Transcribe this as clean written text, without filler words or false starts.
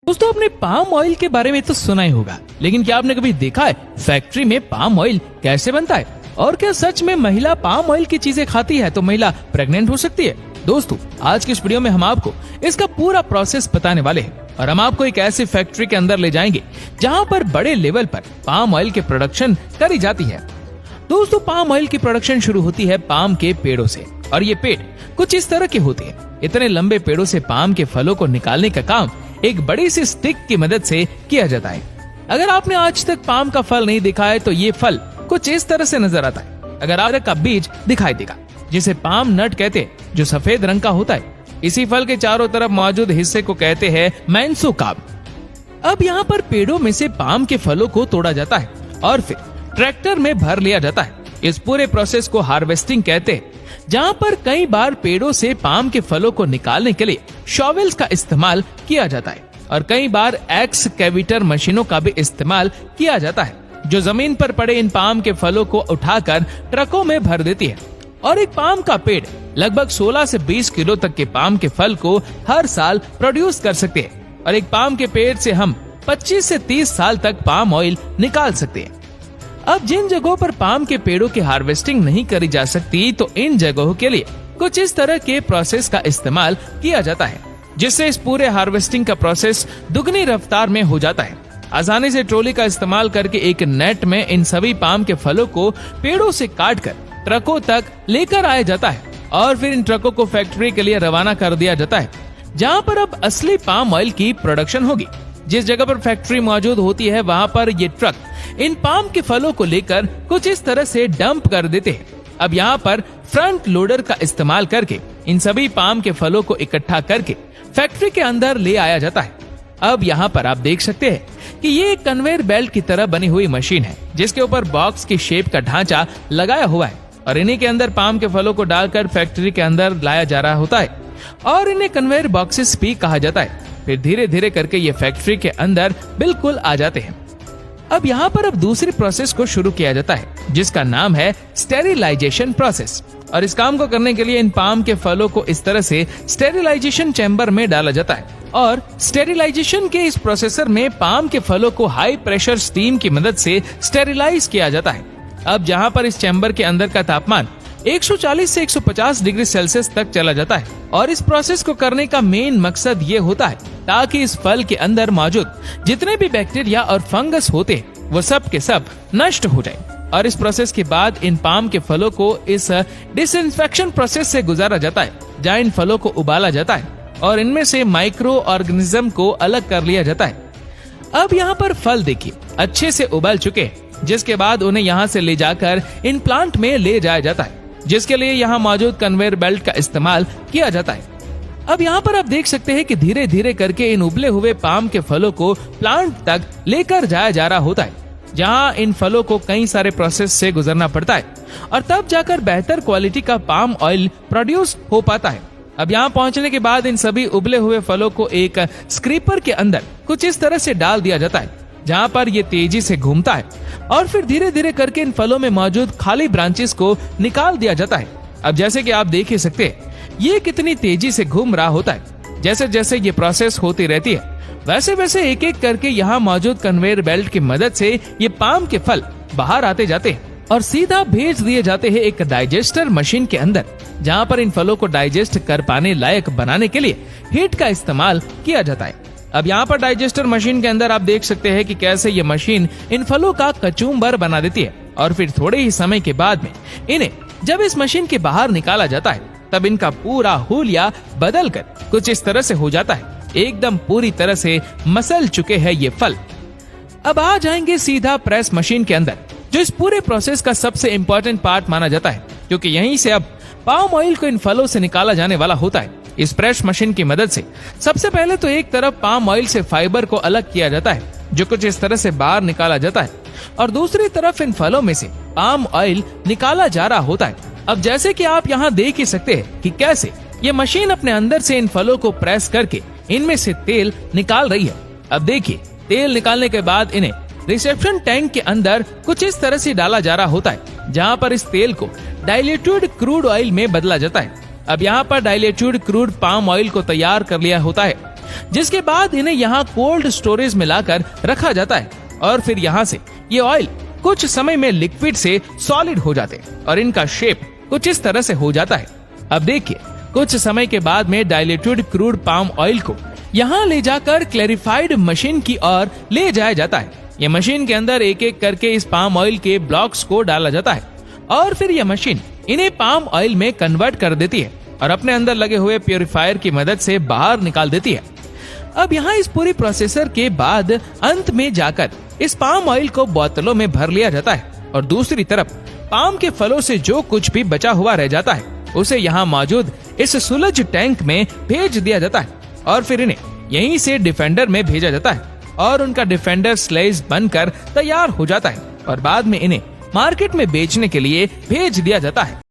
दोस्तों, आपने palm oil के बारे में तो सुना ही होगा, लेकिन क्या आपने कभी देखा है फैक्ट्री में पाम ऑयल कैसे बनता है? और क्या सच में महिला पाम ऑयल की चीजें खाती है तो महिला प्रेग्नेंट हो सकती है? दोस्तों, आज की इस वीडियो में हम आपको इसका पूरा प्रोसेस बताने वाले हैं और हम आपको एक ऐसी फैक्ट्री के अंदर ले जाएंगे जहाँ पर बड़े लेवल पर पाम ऑयल की प्रोडक्शन करी जाती है। दोस्तों, पाम ऑयल की प्रोडक्शन शुरू होती है पाम के पेड़ों से और ये पेड़ कुछ इस तरह के होते हैं। इतने लंबे पेड़ों से पाम के फलों को निकालने का काम एक बड़ी सी स्टिक की मदद से किया जाता है। अगर आपने आज तक पाम का फल नहीं देखा है तो ये फल कुछ इस तरह से नजर आता है। अगर अदरक का बीज दिखाई देगा, जिसे पाम नट कहते हैं, जो सफेद रंग का होता है। इसी फल के चारों तरफ मौजूद हिस्से को कहते हैं मैंसोकार्प। अब यहाँ पर पेड़ों में से पाम के फलों को तोड़ा जाता है और फिर ट्रैक्टर में भर लिया जाता है। इस पूरे प्रोसेस को हार्वेस्टिंग कहते हैं, जहाँ पर कई बार पेड़ों से पाम के फलों को निकालने के लिए शॉवेल्स का इस्तेमाल किया जाता है और कई बार एक्सकेवेटर मशीनों का भी इस्तेमाल किया जाता है, जो जमीन पर पड़े इन पाम के फलों को उठाकर ट्रकों में भर देती है। और एक पाम का पेड़ लगभग 16 से 20 किलो तक के पाम के फल को हर साल प्रोड्यूस कर सकते हैं और एक पाम के पेड़ से हम 25 से 30 साल तक पाम ऑयल निकाल सकते हैं। अब जिन जगहों पर पाम के पेड़ों की हार्वेस्टिंग नहीं करी जा सकती, तो इन जगहों के लिए कुछ इस तरह के प्रोसेस का इस्तेमाल किया जाता है, जिससे इस पूरे हार्वेस्टिंग का प्रोसेस दुगनी रफ्तार में हो जाता है। आसानी से ट्रॉली का इस्तेमाल करके एक नेट में इन सभी पाम के फलों को पेड़ों से काटकर ट्रकों तक लेकर आया जाता है और फिर इन ट्रकों को फैक्ट्री के लिए रवाना कर दिया जाता है, जहाँ पर अब असली पाम ऑयल की प्रोडक्शन होगी। जिस जगह पर फैक्ट्री मौजूद होती है, वहाँ पर ये ट्रक इन पाम के फलों को लेकर कुछ इस तरह से डंप कर देते हैं। अब यहाँ पर फ्रंट लोडर का इस्तेमाल करके इन सभी पाम के फलों को इकट्ठा करके फैक्ट्री के अंदर ले आया जाता है। अब यहाँ पर आप देख सकते हैं कि ये एक कन्वेयर बेल्ट की तरह बनी हुई मशीन है, जिसके ऊपर बॉक्स की शेप का ढांचा लगाया हुआ है और इन्हीं के अंदर पाम के फलों को डालकर फैक्ट्री के अंदर लाया जा रहा होता है और इन्हें कन्वेयर बॉक्सेस भी कहा जाता है। फिर धीरे धीरे करके ये फैक्ट्री के अंदर बिल्कुल आ जाते हैं। अब यहाँ पर अब दूसरी प्रोसेस को शुरू किया जाता है, जिसका नाम है स्टेरिलाइजेशन प्रोसेस। और इस काम को करने के लिए इन पाम के फलों को इस तरह से स्टेरिलाइजेशन चैम्बर में डाला जाता है और स्टेरिलाइजेशन के इस प्रोसेसर में पाम के फलों को हाई प्रेशर स्टीम की मदद से स्टेरिलाइज किया जाता है। अब जहाँ पर इस चैम्बर के अंदर का तापमान 140 से 150 डिग्री सेल्सियस तक चला जाता है और इस प्रोसेस को करने का मेन मकसद ये होता है ताकि इस फल के अंदर मौजूद जितने भी बैक्टीरिया और फंगस होते हैं वो सब के सब नष्ट हो जाए। और इस प्रोसेस के बाद इन पाम के फलों को इस डिसइंफेक्शन प्रोसेस से गुजारा जाता है, जहाँ इन फलों को उबाला जाता है और इनमें से माइक्रो ऑर्गेनिज्म को अलग कर लिया जाता है। अब यहाँ पर फल देखिए अच्छे से उबल चुके हैं, जिसके बाद उन्हें यहाँ से ले जाकर इन प्लांट में ले जाया जाता है, जिसके लिए यहाँ मौजूद कन्वेयर बेल्ट का इस्तेमाल किया जाता है। अब यहाँ पर आप देख सकते हैं कि धीरे धीरे करके इन उबले हुए पाम के फलों को प्लांट तक लेकर जाया जा रहा होता है, जहाँ इन फलों को कई सारे प्रोसेस से गुजरना पड़ता है और तब जाकर बेहतर क्वालिटी का पाम ऑयल प्रोड्यूस हो पाता है। अब यहाँ पहुँचने के बाद इन सभी उबले हुए फलों को एक स्क्रीपर के अंदर कुछ इस तरह से डाल दिया जाता है, जहाँ पर ये तेजी से घूमता है और फिर धीरे धीरे करके इन फलों में मौजूद खाली ब्रांचेस को निकाल दिया जाता है। अब जैसे कि आप देख ही सकते हैं, ये कितनी तेजी से घूम रहा होता है। जैसे जैसे ये प्रोसेस होती रहती है, वैसे वैसे एक एक करके यहाँ मौजूद कन्वेयर बेल्ट की मदद से ये पाम के फल बाहर आते जाते हैं और सीधा भेज दिए जाते हैं एक डाइजेस्टर मशीन के अंदर, जहाँ पर इन फलों को डाइजेस्ट कर पाने लायक बनाने के लिए हीट का इस्तेमाल किया जाता है। अब यहाँ पर डाइजेस्टर मशीन के अंदर आप देख सकते हैं कि कैसे ये मशीन इन फलों का कचूम्बर बना देती है और फिर थोड़े ही समय के बाद में इन्हें जब इस मशीन के बाहर निकाला जाता है, तब इनका पूरा हुलिया बदल कर कुछ इस तरह से हो जाता है। एकदम पूरी तरह से मसल चुके हैं ये फल। अब आ जाएंगे सीधा प्रेस मशीन के अंदर, जो इस पूरे प्रोसेस का सबसे इम्पोर्टेंट पार्ट माना जाता है, क्योंकि यहीं से अब पाम ऑयल को इन फलों से निकाला जाने वाला होता है। इस प्रेस मशीन की मदद से सबसे पहले तो एक तरफ पाम ऑयल से फाइबर को अलग किया जाता है, जो कुछ इस तरह से बाहर निकाला जाता है और दूसरी तरफ इन फलों में से पाम ऑयल निकाला जा रहा होता है। अब जैसे कि आप यहाँ देख ही सकते हैं कि कैसे ये मशीन अपने अंदर से इन फलों को प्रेस करके इनमें से तेल निकाल रही है। अब देखिए, तेल निकालने के बाद इन्हें रिसेप्शन टैंक के अंदर कुछ इस तरह से डाला जा रहा होता है, जहाँ पर इस तेल को डाइल्यूटेड क्रूड ऑयल में बदला जाता है। अब यहाँ पर डाइल्यूटेड क्रूड पाम ऑयल को तैयार कर लिया होता है, जिसके बाद इन्हें यहाँ कोल्ड स्टोरेज में लाकर रखा जाता है और फिर यहाँ से ये ऑयल कुछ समय में लिक्विड से सॉलिड हो जाते हैं और इनका शेप कुछ इस तरह से हो जाता है। अब देखिए, कुछ समय के बाद में डाइल्यूटेड क्रूड पाम ऑयल को यहाँ ले जाकर क्लैरिफाइड मशीन की ओर ले जाया जाता है। ये मशीन के अंदर एक एक करके इस पाम ऑयल के ब्लॉक्स को डाला जाता है और फिर यह मशीन इन्हें पाम ऑयल में कन्वर्ट कर देती है और अपने अंदर लगे हुए प्यूरिफायर की मदद से बाहर निकाल देती है। अब यहाँ इस पूरी प्रोसेसर के बाद अंत में जाकर इस पाम ऑयल को बोतलों में भर लिया जाता है और दूसरी तरफ पाम के फलों से जो कुछ भी बचा हुआ रह जाता है उसे यहाँ मौजूद इस सुलज टैंक में भेज दिया जाता है और फिर इन्हें यहीं से डिफेंडर में भेजा जाता है और उनका डिफेंडर स्लाइस बनकर तैयार हो जाता है और बाद में इन्हें मार्केट में बेचने के लिए भेज दिया जाता है।